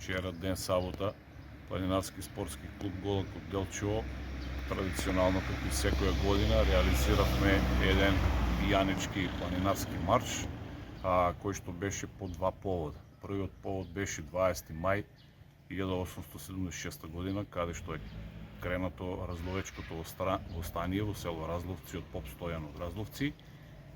Вчера, ден сабота, Планинарски спортски клуб Голак од Делчево, традиционално како и секоја година, реализиравме еден пијанички планинарски марш, кој што беше по два повода. Првиот повод беше 20 мај 1876 година, каде што е кренато разловечкото востание во село Разловци од поп Стојан од Разловци,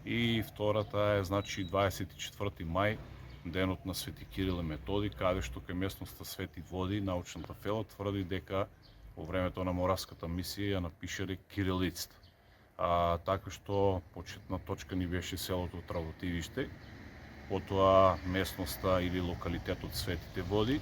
и втората е 24 мај, денот на Свети Кирил и Методи, каде што кај местноста Свети Води научната фела тврди дека во времето на Моравската мисија ја напишале кирилицата. Така што почетна точка ни беше селото Тработивиште, потоа местноста или локалитетот Светите Води,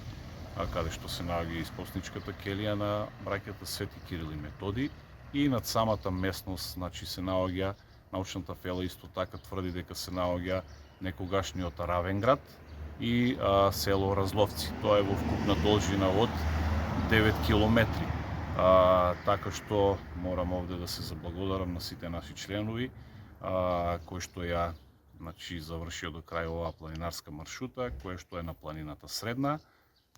каде што се наоѓа испосничката келија на браќата Свети Кирил и Методи, и над самата местност, се наоѓа научната фела исто така тврди дека се наоѓа некогашниот Равенград и село Разловци. Тоа е во вкупна должина од 9 километри. Така што морам овде да се заблагодарам на сите наши членови кои што ја завршија до крај оваа планинарска маршрута, која што е на планината Средна.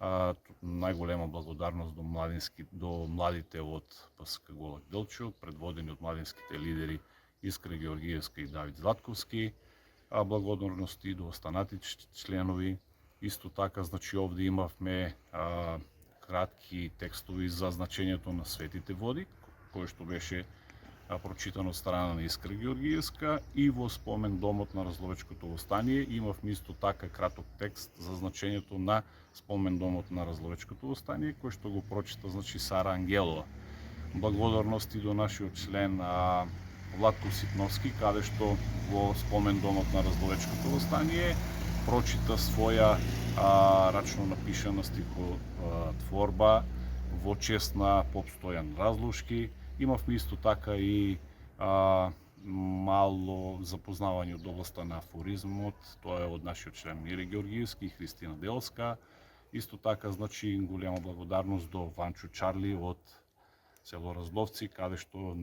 Најголема благодарност до младите од ПСК Голак Делчево, предводени од младинските лидери Искра Георгиевска и Давид Златковски. Благодарности до останатите членови. Исто така, овде имавме кратки текстови за значењето на Светите Води, кој што беше прочитано од страна на Искра Георгиевска, и во спомен домот на Разловечкото востание имавме исто така краток текст за значењето на спомен домот на Разловечкото востание, кој што го прочита Сара Ангелова. Благодарности до нашиот член Владко Ситновски, каде што во спомен домот на Разловечкото востание прочита своја рачно напишана стихотворба во чест на поп Стојан Разлушки. Имавме исто така и мало запознавање од областа на афоризмот, тоа е од нашиот член Мире Георгиевски и Христина Делска. Исто така, голема благодарност до Ванчо Чарли од село Разловци, каде што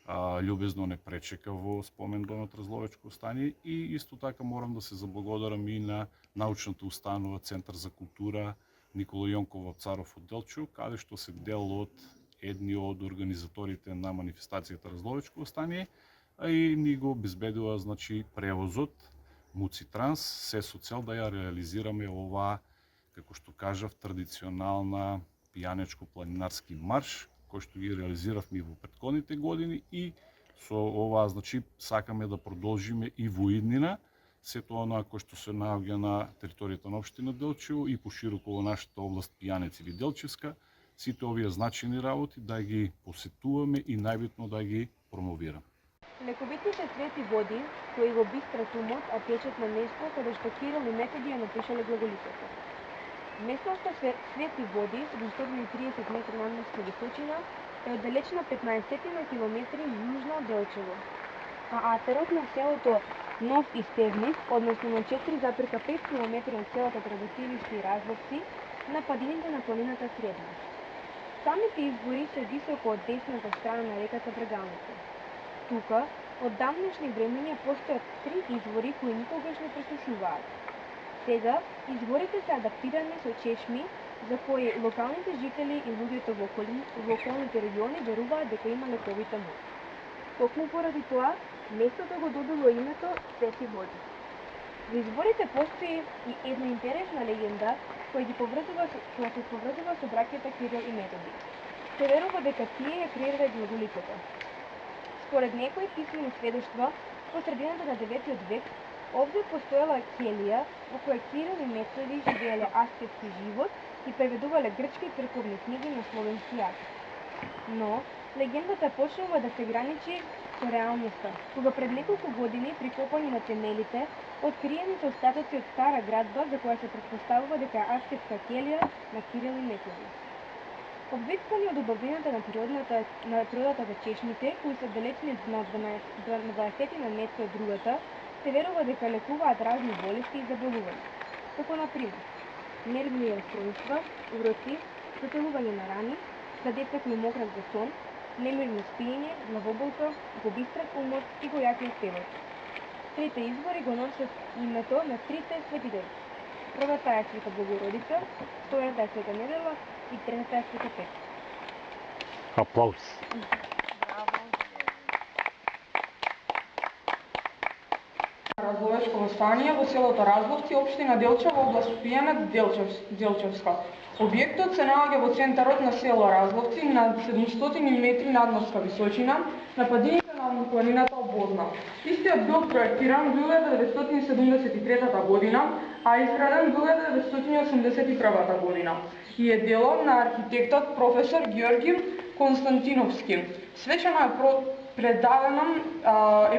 љубезно не пречека во спомен домот Разловечко стание, и исто така морам да се заблагодарам и на научната установа Центар за култура Никола Јонков Вапцаров од Делчево, каде што се дел од едни од организаторите на манифестацијата Разловечко стание, и ни го обезбедува превозот Муци Транс, се со цел да ја реализираме оваа, како што кажав, традиционална пијанечко-планинарски марш, кој што ги реализиравме и во претходните години, и со ова сакаме да продолжиме и во иднина сето она кој што се наоѓа на територијата на општина Делчево и пошироко во нашата област Пијанец или Делчевска, сите овие значени работи да ги посетуваме и најбитно да ги промовираме. Лековитните Свети Води, кои го бистрат умот, а течат на место каде што Кирил и Методи ја напишале глаголицата. Местноста Свети Води, 730 метри надморска височина, е оддалечена 15 километри јужно од Делчево, а атерот на селото Нов Истевник, односно на 4,5 километри од селото Тработивиште и Разловци, на падините на планината Средна. Самите извори се високо од десната страна на реката Брегалница. Тука, од давнешни времења постојат 3 извори кои никогаш не пресушуваат. Сега, изворите се адаптирани со чешми, за кои локалните жители и луѓето во околните региони веруваат дека има лековита моќ. Токму поради тоа, местото го добило името Свети Води. За изворите постои и една интересна легенда која се поврзува со браќата Кирил и Методи. Се верува дека тие ја креирале глаголицата. Според некои писмени сведоштва, по средината на 9 век, овде постоела келија во која Кирил и Методи живееле аскетски живот и преведувале грчки црковни книги на словенски јазик. Но, легендата почнува да се граничи со реалноста, кога пред неколку години при копање на темелите откриени се остатоци од стара градба за која се претпоставува дека е аскетска келија на Кирил и Методи. Обвиквани од убавината на природата за чешмите, кои се далечни на 20 метри од другата, се верува дека лекуваат разни болести и заболувања, како например нервни расстройства, уроци, зателување на рани, за деца кои мократ за сон, немирно спиење, главоболка, го бистрат умот и го јакнат телото. Трите извори го носат името на трите светители: Првата е Света Богородица, втората е Света Недела и третата е Света Петка. Аплауз. Разловечко стание во селото Разловци, општина Делчево, област Пијанец, Делчевска. Објектот се наоѓа во центарот на село Разловци на 700 метри надморска височина, на падините на планината Обозна. Истиот бил проектиран во 1973 година, а изграден во 1981 година и е дело на архитектот професор Георги Константиновски. Свечено е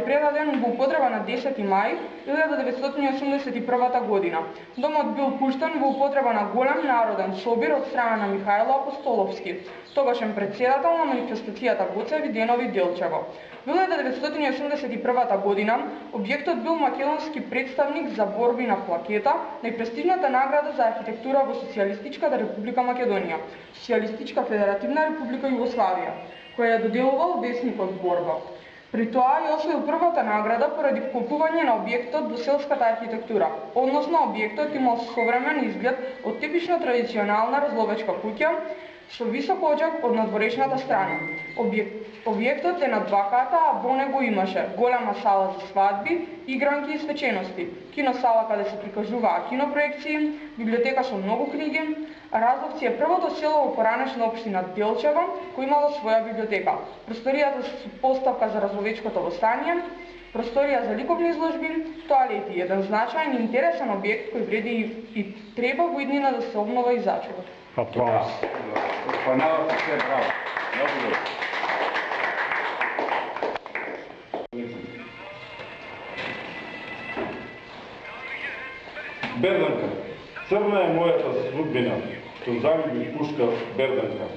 предаден во употреба на 10 мај 1981 година. Домот бил пуштен во употреба на голем народен собир од страна на Михајло Апостоловски, тогашен председател на манифестацијата Гоце Виденови Делчево. Во 1981 година објектот бил македонски представник за борби на плакета, најпрестижната награда за архитектура во Социјалистичката република Македонија, Социјалистичка федеративна република Југославија, која ја доделувал весникот Борба. При тоа ја освоил првата награда поради вкопување на објектот во селската архитектура, односно објектот имал современ изглед од типично традиционална разловечка куќа со висок оџак од надворешната страна. Објектот е на два ката, а во него имаше голема сала за свадби, игранки и свечености, киносала каде се прикажуваа кинопроекции, библиотека со многу книги. Разловци е првото село во поранешна општина Делчево кој имало своја библиотека, просторијата со поставка за разловечкото востание, просторија за ликовни изложби, тоалети, еден значаен и интересен објект кој вреди и треба во иднина да се обнова и зачува. Аплауз. Понавате се, браво. Много добро. Берданка, црна е мојата судбина, што загуби пушка Берданка.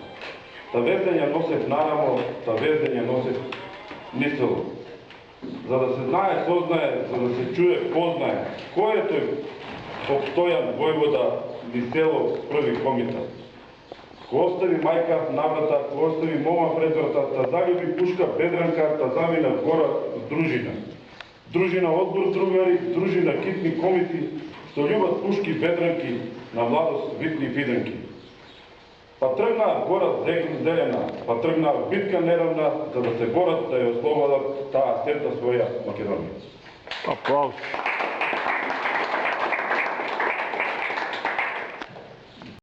Та вездења носев нарамо, та вездења носев несело. За да се знае, сознае, за да се чуе, познае, кој е тој обстојан војвода ни село први комитет. Кој остави мајка на врата, кој остави мома пред врата, та загуби пушка Бедранка, та замина гора с дружина. Дружина одбор другари, дружина китни комити, што љубат пушки Бедранки, на младост витни виденки. Па тргнаа гора зелена, па тргнаа битка неравна, за да се борат да ја ослободат таа сета своја Македонија. Аплауз.